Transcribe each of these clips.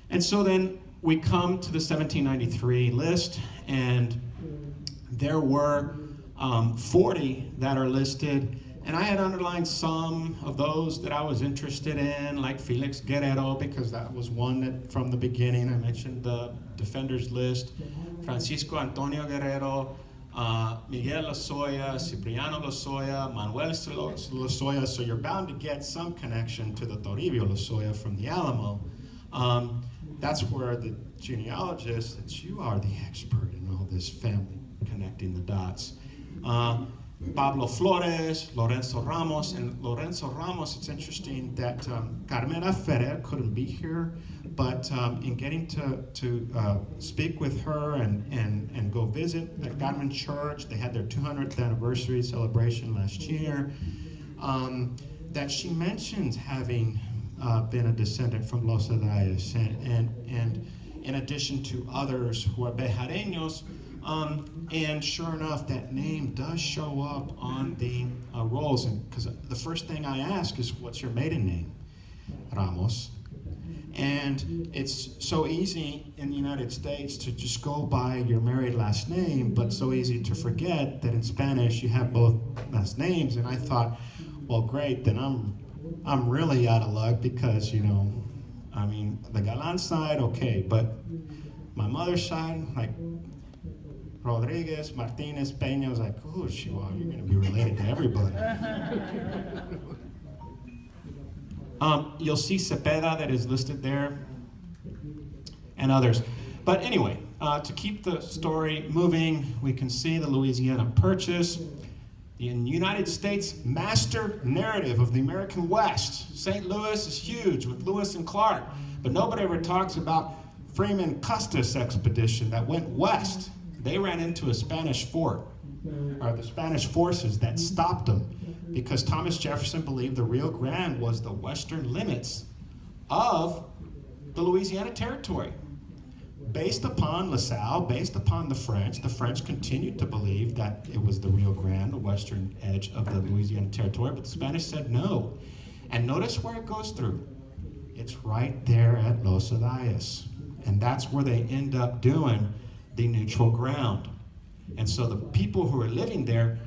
And so then we come to the 1793 list, and there were 40 that are listed, and I had underlined some of those that I was interested in, like Felix Guerrero, because that was one that from the beginning I mentioned the defenders list, Francisco Antonio Guerrero, Miguel Lozoya, Cipriano Lozoya, Manuel Lozoya, so you're bound to get some connection to the Toribio Lozoya from the Alamo. That's where the genealogist, that you are the expert in all this family connecting the dots. Pablo Flores, Lorenzo Ramos, and Lorenzo Ramos, it's interesting that Carmela Ferrer couldn't be here, but in getting to speak with her and go visit the Carmen Church, they had their 200th anniversary celebration last year, that she mentions having been a descendant from Los Adayes, and in addition to others who are Bejareños, and sure enough, that name does show up on the rolls. And because the first thing I ask is, what's your maiden name? Ramos. And it's so easy in the United States to just go by your married last name, but so easy to forget that in Spanish you have both last names. And I thought, well, great, then I'm really out of luck because, you know, I mean, the Galan side, okay, but my mother's side, like, Rodriguez, Martinez, Peña, was like, oh, Chihuahua, you're going to be related to everybody. You'll see Cepeda that is listed there, and others. But anyway, to keep the story moving, we can see the Louisiana Purchase, the United States master narrative of the American West. St. Louis is huge with Lewis and Clark, but nobody ever talks about Freeman Custis expedition that went west. They ran into a Spanish fort, or the Spanish forces that stopped them, because Thomas Jefferson believed the Rio Grande was the western limits of the Louisiana Territory. Based upon LaSalle, based upon the French continued to believe that it was the Rio Grande, the western edge of the Louisiana Territory, but the Spanish said no. And notice where it goes through. It's right there at Los Adayes. And that's where they end up doing the neutral ground. And so the people who are living there,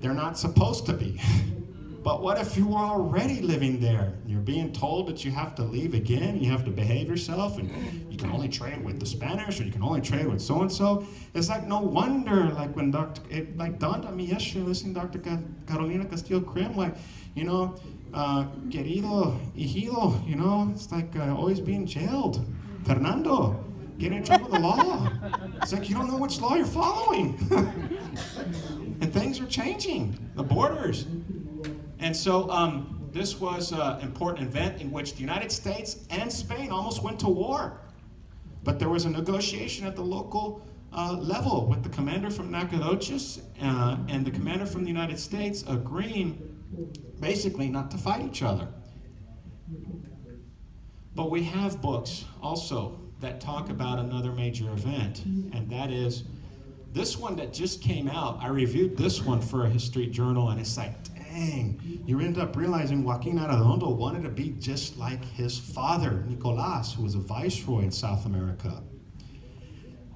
they're not supposed to be. But what if you were already living there? You're being told that you have to leave again, you have to behave yourself, and you can only trade with the Spanish, or you can only trade with so-and-so. It's like no wonder, like when it dawned on me yesterday listening to Dr. Carolina Castillo-Krim, like, you know, querido, hijido, you know, it's like always being jailed. Fernando, get in trouble with the law. It's like you don't know which law you're following. And things are changing, the borders. And so this was an important event in which the United States and Spain almost went to war. But there was a negotiation at the local level with the commander from Nacogdoches and the commander from the United States agreeing basically not to fight each other. But we have books also that talk about another major event, and that is this one that just came out. I reviewed this one for a history journal, and it's like, dang, you end up realizing Joaquin Arredondo wanted to be just like his father, Nicolas, who was a viceroy in South America.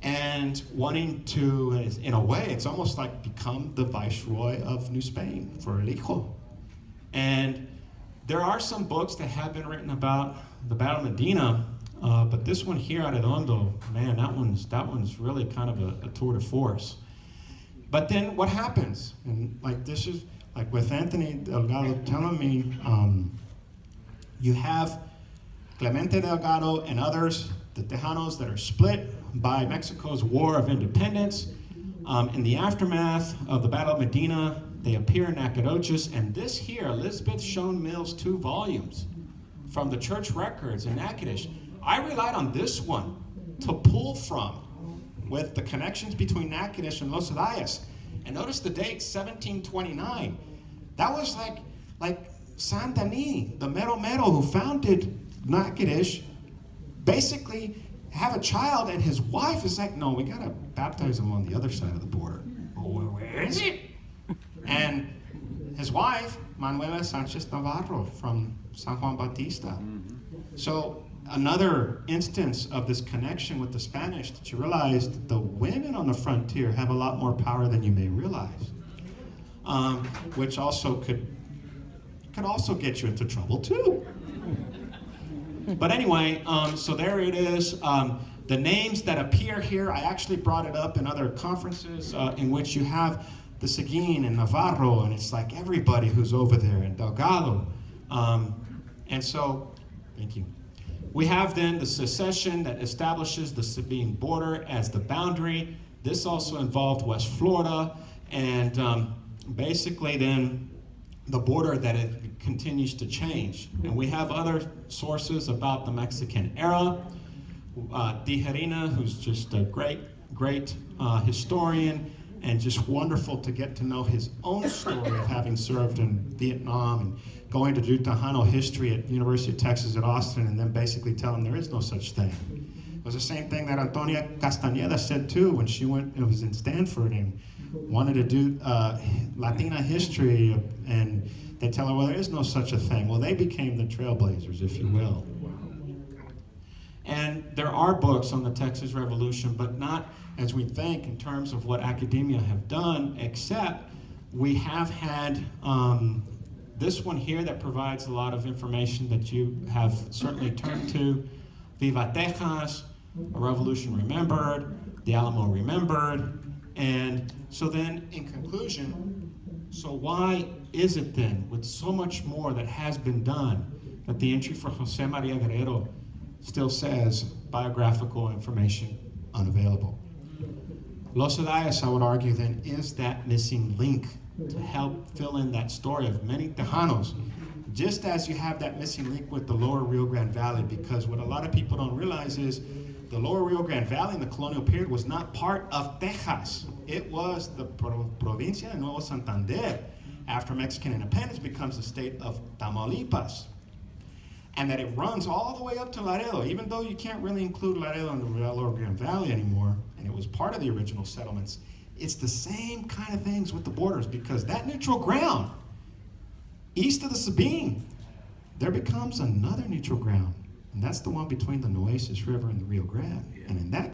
And wanting to, in a way, it's almost like become the viceroy of New Spain for El Hijo. And there are some books that have been written about the Battle of Medina, but this one here, Arredondo, man, that one's really kind of a tour de force. But then what happens? And like this is, like with Anthony Delgado telling me, you have Clemente Delgado and others, the Tejanos, that are split by Mexico's War of Independence. In the aftermath of the Battle of Medina, they appear in Nacogdoches, and this here, Elizabeth Schoen Mills' 2 volumes from the church records in Natchitoches, I relied on this one to pull from with the connections between Natchitoches and Los Adayes. And notice the date, 1729. That was like Saint Denis, the Mero Mero who founded Natchitoches, basically have a child, and his wife is like, no, we gotta baptize him on the other side of the border. Oh, where is it? And his wife, Manuela Sanchez Navarro from San Juan Bautista. So another instance of this connection with the Spanish, that you realize that the women on the frontier have a lot more power than you may realize, which also could also get you into trouble too. But anyway, so there it is. The names that appear here, I actually brought it up in other conferences in which you have the Seguin and Navarro, and it's like everybody who's over there, and Delgado. And so, thank you. We have then the secession that establishes the Sabine border as the boundary. This also involved West Florida, and basically then the border that it continues to change. And we have other sources about the Mexican era. Tijerina, who's just a great historian, and just wonderful to get to know his own story of having served in Vietnam and going to do Tejano history at the University of Texas at Austin, and then basically tell him there is no such thing. It was the same thing that Antonia Castañeda said too when she was in Stanford and wanted to do Latina history, and they tell her, well, there is no such a thing. Well, they became the trailblazers, if you will. And there are books on the Texas Revolution, but not as we think in terms of what academia have done, except we have had this one here that provides a lot of information that you have certainly turned to. Viva Texas, A Revolution Remembered, the Alamo Remembered. And so then, in conclusion, so why is it then, with so much more that has been done, that the entry for Jose Maria Guerrero still says biographical information unavailable? Los Adayas, I would argue then, is that missing link to help fill in that story of many Tejanos, just as you have that missing link with the lower Rio Grande Valley, because what a lot of people don't realize is the lower Rio Grande Valley in the colonial period was not part of Texas. It was the Provincia de Nuevo Santander. After Mexican independence, becomes the state of Tamaulipas. And that it runs all the way up to Laredo, even though you can't really include Laredo in the Lower Grande Valley anymore, and it was part of the original settlements. It's the same kind of things with the borders, because that neutral ground, east of the Sabine, there becomes another neutral ground, and that's the one between the Nueces River and the Rio Grande. And in that